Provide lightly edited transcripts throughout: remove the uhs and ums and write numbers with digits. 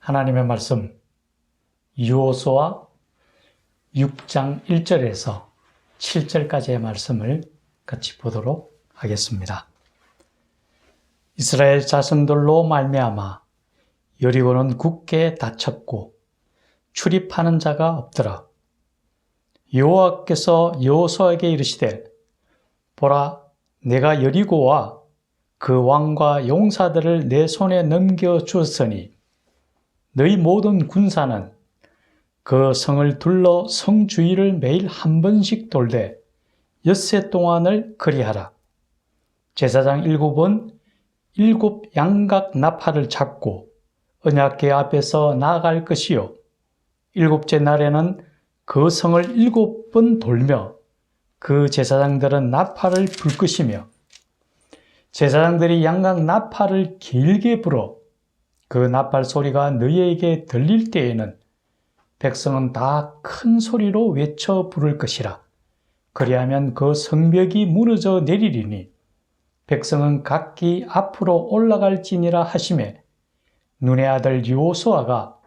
하나님의 말씀 여호수아 6장 1절에서 7절까지의 말씀을 같이 보도록 하겠습니다. 이스라엘 자손들로 말미암아 여리고는 굳게 닫혔고 출입하는 자가 없더라. 여호와께서 여호수아에게 이르시되 보라, 내가 여리고와 그 왕과 용사들을 내 손에 넘겨주었으니 너희 모든 군사는 그 성을 둘러 성 주위를 매일 한 번씩 돌되 엿새 동안을 그리하라. 제사장 7은 7 양각 나팔을 잡고 언약궤 앞에서 나아갈 것이요 7째 날에는 그 성을 7번 돌며 그 제사장들은 나팔을 불 것이며 제사장들이 양각 나팔을 길게 불어 그 나팔 소리가 너희에게 들릴 때에는 백성은 다 큰 소리로 외쳐 부를 것이라. 그리하면 그 성벽이 무너져 내리리니 백성은 각기 앞으로 올라갈지니라 하시매 눈의 아들 여호수아가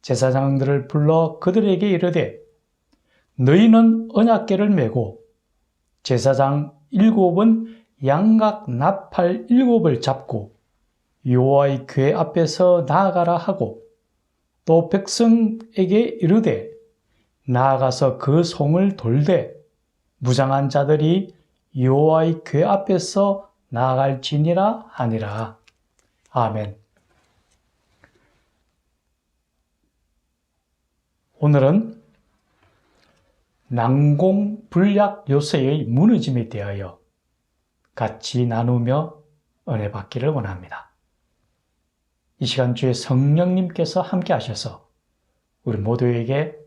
제사장들을 불러 그들에게 이르되 너희는 언약궤를 메고 제사장 7은 양각 나팔 7을 잡고 여호와의 궤 앞에서 나아가라 하고 또 백성에게 이르되 나아가서 그 성을 돌되 무장한 자들이 여호와의 궤 앞에서 나아갈지니라 하니라. 아멘. 오늘은 난공불락 요새의 무너짐에 대하여 같이 나누며 은혜 받기를 원합니다. 이 시간 주에 성령님께서 함께 하셔서 우리 모두에게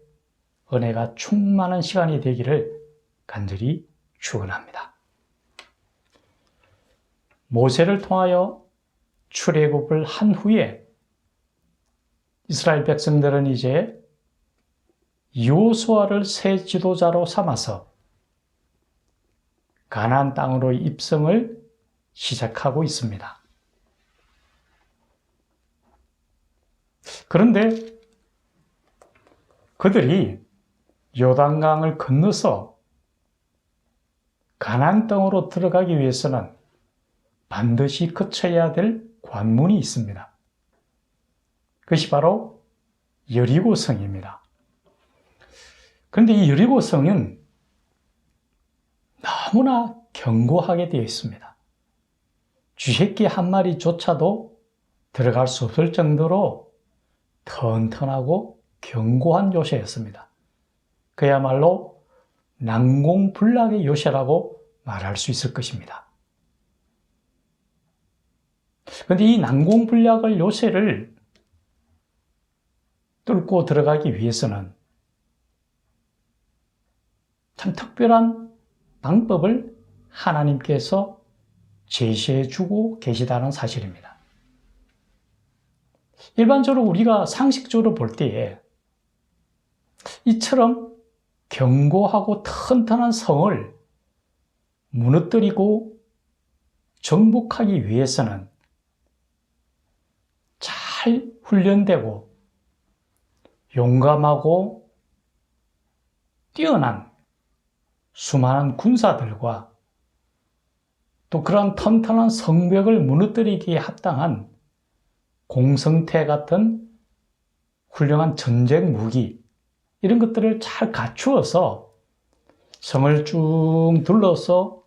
은혜가 충만한 시간이 되기를 간절히 축원합니다. 모세를 통하여 출애굽을 한 후에 이스라엘 백성들은 이제 여호수아를 새 지도자로 삼아서 가나안 땅으로의 입성을 시작하고 있습니다. 그런데 그들이 요단강을 건너서 가나안 땅으로 들어가기 위해서는 반드시 거쳐야 될 관문이 있습니다. 그것이 바로 여리고성입니다. 그런데 이 여리고성은 너무나 견고하게 되어 있습니다. 쥐새끼 한 마리조차도 들어갈 수 없을 정도로 튼튼하고 견고한 요새였습니다. 그야말로 난공불락의 요새라고 말할 수 있을 것입니다. 그런데 이 난공불락의 요새를 뚫고 들어가기 위해서는 참 특별한 방법을 하나님께서 제시해 주고 계시다는 사실입니다. 일반적으로 우리가 상식적으로 볼 때에 이처럼 견고하고 튼튼한 성을 무너뜨리고 정복하기 위해서는 잘 훈련되고 용감하고 뛰어난 수많은 군사들과 또 그런 튼튼한 성벽을 무너뜨리기에 합당한 공성태 같은 훌륭한 전쟁 무기 이런 것들을 잘 갖추어서 성을 쭉 둘러서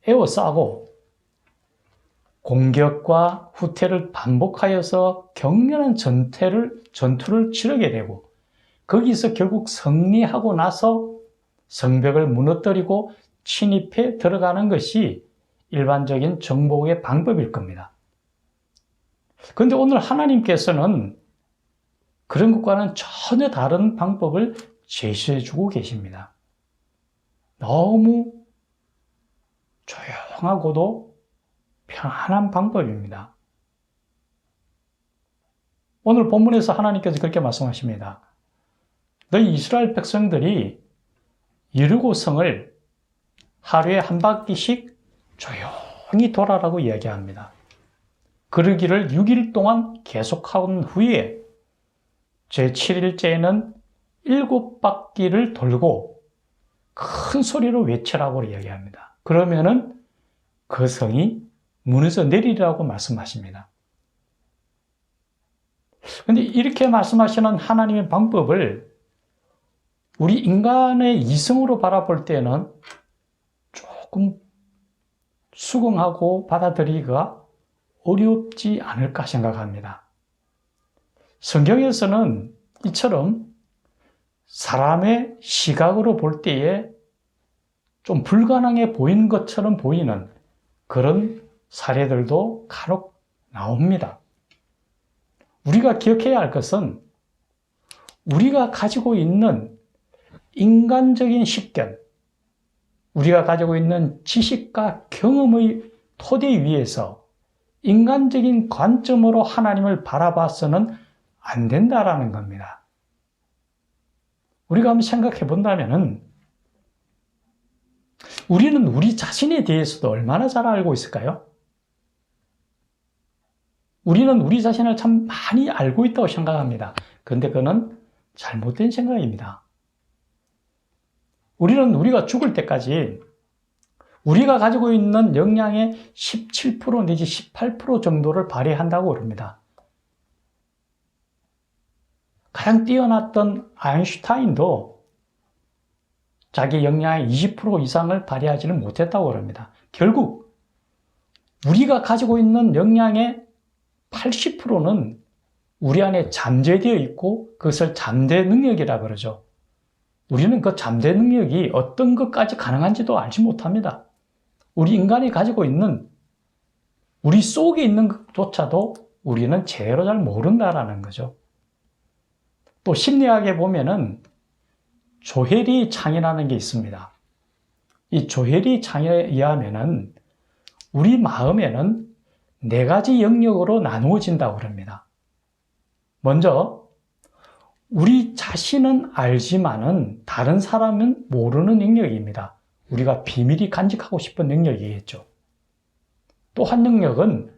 에워싸고 공격과 후퇴를 반복하여서 격렬한 전투를 치르게 되고 거기서 결국 승리하고 나서 성벽을 무너뜨리고 침입해 들어가는 것이 일반적인 정복의 방법일 겁니다. 그런데 오늘 하나님께서는 그런 것과는 전혀 다른 방법을 제시해 주고 계십니다. 너무 조용하고도 편안한 방법입니다. 오늘 본문에서 하나님께서 그렇게 말씀하십니다. 너희 이스라엘 백성들이 여리고성을 하루에 한 바퀴씩 조용히 돌아라고 이야기합니다. 그러기를 6일 동안 계속한 후에 제7일째에는 7바퀴를 돌고 큰 소리로 외치라고 이야기합니다. 그러면은 그 성이 무너져 내리라고 말씀하십니다. 그런데 이렇게 말씀하시는 하나님의 방법을 우리 인간의 이성으로 바라볼 때는 조금 수긍하고 받아들이기가 어렵지 않을까 생각합니다. 성경에서는 이처럼 사람의 시각으로 볼 때에 좀 불가능해 보이는 것처럼 보이는 그런 사례들도 간혹 나옵니다. 우리가 기억해야 할 것은 우리가 가지고 있는 인간적인 식견, 우리가 가지고 있는 지식과 경험의 토대 위에서 인간적인 관점으로 하나님을 바라봐서는 안 된다라는 겁니다. 우리가 한번 생각해 본다면은 우리는 우리 자신에 대해서도 얼마나 잘 알고 있을까요? 우리는 우리 자신을 참 많이 알고 있다고 생각합니다. 그런데 그건 잘못된 생각입니다. 우리는 우리가 죽을 때까지 우리가 가지고 있는 역량의 17% 내지 18% 정도를 발휘한다고 그럽니다. 가장 뛰어났던 아인슈타인도 자기 역량의 20% 이상을 발휘하지는 못했다고 그럽니다. 결국 우리가 가지고 있는 역량의 80%는 우리 안에 잠재되어 있고 그것을 잠재 능력이라 그러죠. 우리는 그 잠재 능력이 어떤 것까지 가능한지도 알지 못합니다. 우리 인간이 가지고 있는 우리 속에 있는 것조차도 우리는 제대로 잘 모른다라는 거죠. 또 심리학에 보면은 조혜리 창이라는 게 있습니다. 이 조혜리 창에 의하면은 우리 마음에는 4가지 영역으로 나누어진다고 합니다. 먼저 우리 자신은 알지만은 다른 사람은 모르는 영역입니다. 우리가 비밀이 간직하고 싶은 영역이겠죠. 또 한 영역은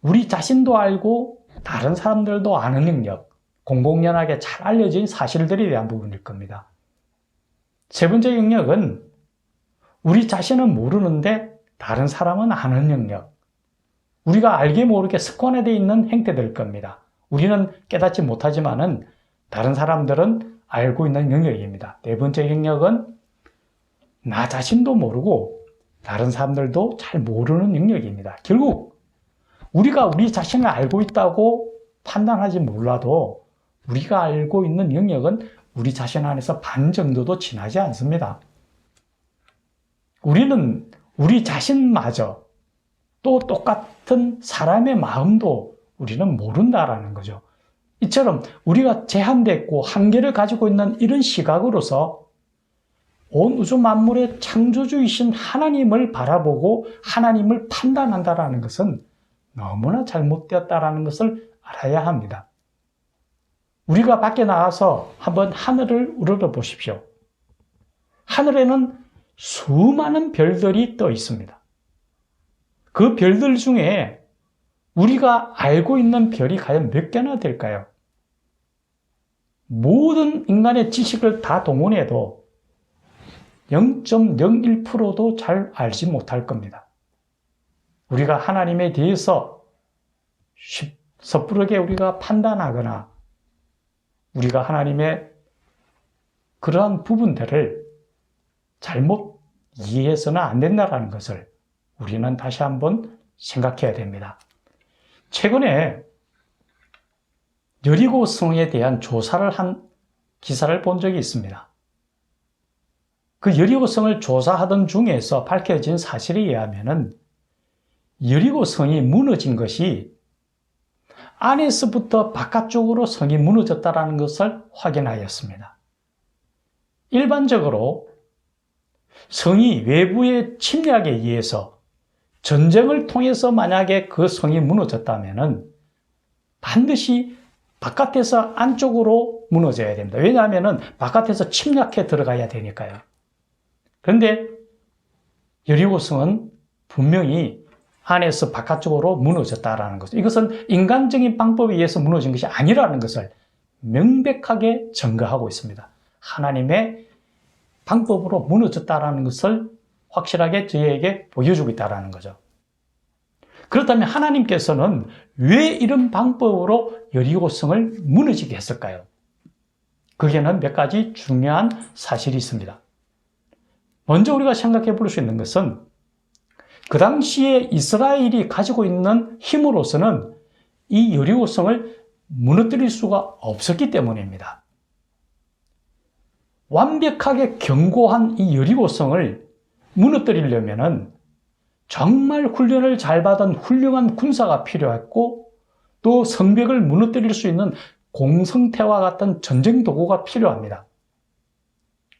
우리 자신도 알고 다른 사람들도 아는 영역, 공공연하게 잘 알려진 사실들에 대한 부분일 겁니다. 세 번째 영역은 우리 자신은 모르는데 다른 사람은 아는 영역, 우리가 알게 모르게 습관화되어 있는 행태될 겁니다. 우리는 깨닫지 못하지만은 다른 사람들은 알고 있는 영역입니다. 네 번째 영역은 나 자신도 모르고 다른 사람들도 잘 모르는 영역입니다. 결국 우리가 우리 자신을 알고 있다고 판단하지 몰라도 우리가 알고 있는 영역은 우리 자신 안에서 반 정도도 지나지 않습니다. 우리는 우리 자신마저 또 똑같은 사람의 마음도 우리는 모른다라는 거죠. 이처럼 우리가 제한됐고 한계를 가지고 있는 이런 시각으로서 온 우주 만물의 창조주이신 하나님을 바라보고 하나님을 판단한다라는 것은 너무나 잘못되었다라는 것을 알아야 합니다. 우리가 밖에 나가서 한번 하늘을 우러러 보십시오. 하늘에는 수많은 별들이 떠 있습니다. 그 별들 중에 우리가 알고 있는 별이 과연 몇 개나 될까요? 모든 인간의 지식을 다 동원해도 0.01%도 잘 알지 못할 겁니다. 우리가 하나님에 대해서 섣부르게 우리가 판단하거나 우리가 하나님의 그러한 부분들을 잘못 이해해서는 안 된다는 것을 우리는 다시 한번 생각해야 됩니다. 최근에 여리고 성에 대한 조사를 한 기사를 본 적이 있습니다. 그 여리고 성을 조사하던 중에서 밝혀진 사실에 의하면은 여리고 성이 무너진 것이 안에서부터 바깥쪽으로 성이 무너졌다는 것을 확인하였습니다. 일반적으로 성이 외부의 침략에 의해서 전쟁을 통해서 만약에 그 성이 무너졌다면 반드시 바깥에서 안쪽으로 무너져야 됩니다. 왜냐하면 바깥에서 침략해 들어가야 되니까요. 그런데 여리고 성은 분명히 안에서 바깥쪽으로 무너졌다라는 것. 이것은 인간적인 방법에 의해서 무너진 것이 아니라는 것을 명백하게 증거하고 있습니다. 하나님의 방법으로 무너졌다라는 것을 확실하게 저희에게 보여주고 있다는 거죠. 그렇다면 하나님께서는 왜 이런 방법으로 여리고성을 무너지게 했을까요? 거기에는 몇 가지 중요한 사실이 있습니다. 먼저 우리가 생각해 볼 수 있는 것은 그 당시에 이스라엘이 가지고 있는 힘으로서는 이 여리고성을 무너뜨릴 수가 없었기 때문입니다. 완벽하게 견고한 이 여리고성을 무너뜨리려면은 정말 훈련을 잘 받은 훌륭한 군사가 필요했고 또 성벽을 무너뜨릴 수 있는 공성태와 같은 전쟁 도구가 필요합니다.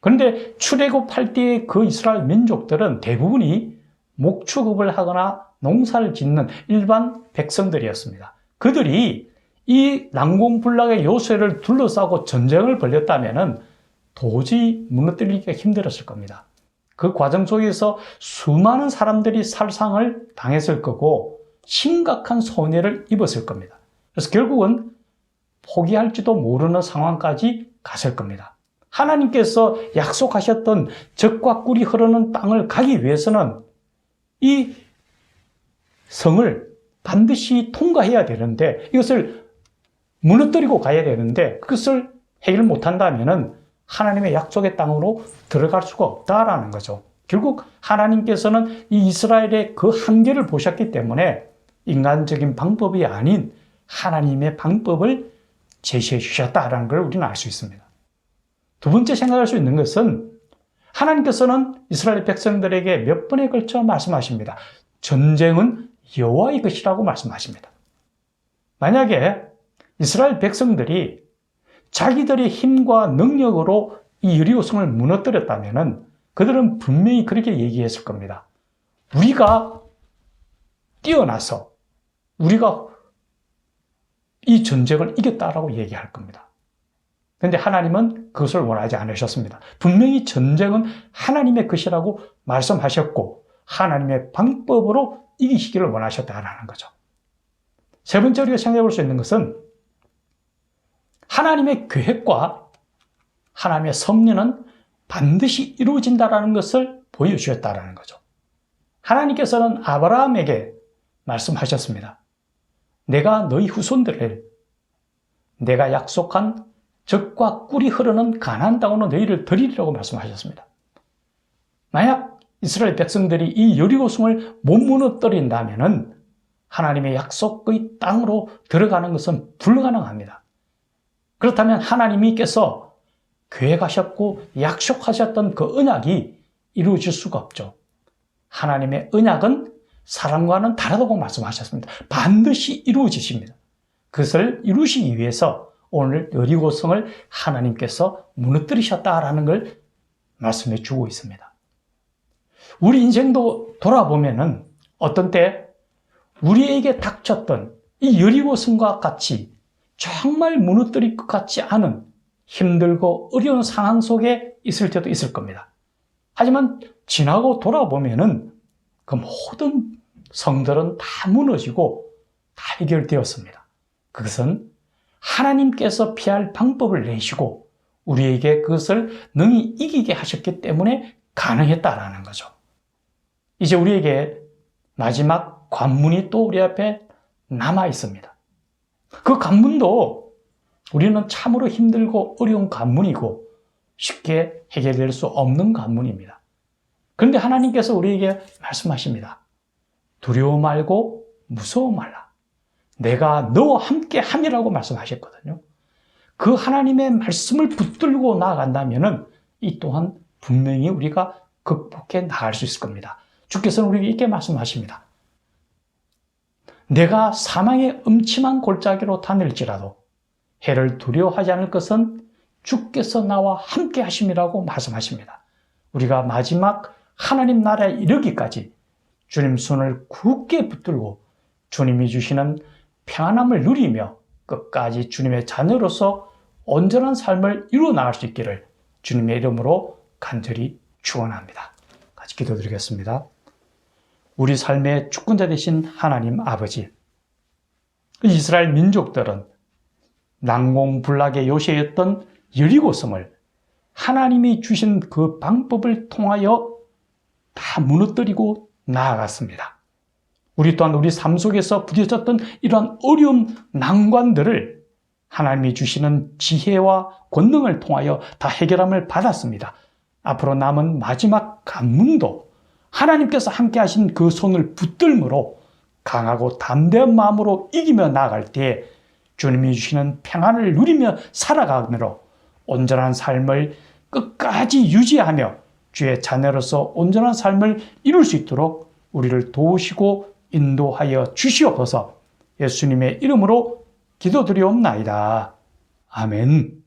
그런데 출애굽할 때의 그 이스라엘 민족들은 대부분이 목축업을 하거나 농사를 짓는 일반 백성들이었습니다. 그들이 이 난공불락의 요새를 둘러싸고 전쟁을 벌였다면 도저히 무너뜨리기가 힘들었을 겁니다. 그 과정 속에서 수많은 사람들이 살상을 당했을 거고 심각한 손해를 입었을 겁니다. 그래서 결국은 포기할지도 모르는 상황까지 갔을 겁니다. 하나님께서 약속하셨던 젖과 꿀이 흐르는 땅을 가기 위해서는 이 성을 반드시 통과해야 되는데 이것을 무너뜨리고 가야 되는데 그것을 해결 못한다면 하나님의 약속의 땅으로 들어갈 수가 없다라는 거죠. 결국 하나님께서는 이 이스라엘의 그 한계를 보셨기 때문에 인간적인 방법이 아닌 하나님의 방법을 제시해 주셨다라는 걸 우리는 알 수 있습니다. 두 번째 생각할 수 있는 것은 하나님께서는 이스라엘 백성들에게 몇 번에 걸쳐 말씀하십니다. 전쟁은 여호와의 것이라고 말씀하십니다. 만약에 이스라엘 백성들이 자기들의 힘과 능력으로 이 여리고성을 무너뜨렸다면 그들은 분명히 그렇게 얘기했을 겁니다. 우리가 뛰어나서 우리가 이 전쟁을 이겼다라고 얘기할 겁니다. 그런데 하나님은 그것을 원하지 않으셨습니다. 분명히 전쟁은 하나님의 것이라고 말씀하셨고 하나님의 방법으로 이기시기를 원하셨다라는 거죠. 세 번째 우리가 생각해 볼 수 있는 것은 하나님의 계획과 하나님의 섭리는 반드시 이루어진다는 것을 보여주셨다는 거죠. 하나님께서는 아브라함에게 말씀하셨습니다. 내가 너희 후손들을 내가 약속한 젖과 꿀이 흐르는 가나안 땅으로 너희를 드리리라고 말씀하셨습니다. 만약 이스라엘 백성들이 이 여리고성을 못 무너뜨린다면 하나님의 약속의 땅으로 들어가는 것은 불가능합니다. 그렇다면 하나님께서 계획하셨고 약속하셨던 그 언약이 이루어질 수가 없죠. 하나님의 언약은 사람과는 다르다고 말씀하셨습니다. 반드시 이루어지십니다. 그것을 이루시기 위해서 오늘 여리고성을 하나님께서 무너뜨리셨다라는 걸 말씀해 주고 있습니다. 우리 인생도 돌아보면은 어떤 때 우리에게 닥쳤던 이 여리고성과 같이 정말 무너뜨릴 것 같지 않은 힘들고 어려운 상황 속에 있을 때도 있을 겁니다. 하지만 지나고 돌아보면은 그 모든 성들은 다 무너지고 다 해결되었습니다. 그것은 하나님께서 피할 방법을 내시고 우리에게 그것을 능히 이기게 하셨기 때문에 가능했다라는 거죠. 이제 우리에게 마지막 관문이 또 우리 앞에 남아 있습니다. 그 관문도 우리는 참으로 힘들고 어려운 관문이고 쉽게 해결될 수 없는 관문입니다. 그런데 하나님께서 우리에게 말씀하십니다. 두려워 말고 무서워 말라. 내가 너와 함께 함이라고 말씀하셨거든요. 그 하나님의 말씀을 붙들고 나아간다면 이 또한 분명히 우리가 극복해 나갈 수 있을 겁니다. 주께서는 우리에게 이렇게 말씀하십니다. 내가 사망의 음침한 골짜기로 다닐지라도 해를 두려워하지 않을 것은 주께서 나와 함께 하심이라고 말씀하십니다. 우리가 마지막 하나님 나라에 이르기까지 주님 손을 굳게 붙들고 주님이 주시는 평안함을 누리며 끝까지 주님의 자녀로서 온전한 삶을 이루어 나갈 수 있기를 주님의 이름으로 간절히 축원합니다. 같이 기도드리겠습니다. 우리 삶의 주권자 되신 하나님 아버지, 이스라엘 민족들은 난공불락의 요새였던 여리고성을 하나님이 주신 그 방법을 통하여 다 무너뜨리고 나아갔습니다. 우리 또한 우리 삶 속에서 부딪혔던 이러한 어려운 난관들을 하나님이 주시는 지혜와 권능을 통하여 다 해결함을 받았습니다. 앞으로 남은 마지막 관문도 하나님께서 함께 하신 그 손을 붙들므로 강하고 담대한 마음으로 이기며 나아갈 때에 주님이 주시는 평안을 누리며 살아가므로 온전한 삶을 끝까지 유지하며 주의 자녀로서 온전한 삶을 이룰 수 있도록 우리를 도우시고 인도하여 주시옵소서. 예수님의 이름으로 기도드리옵나이다. 아멘.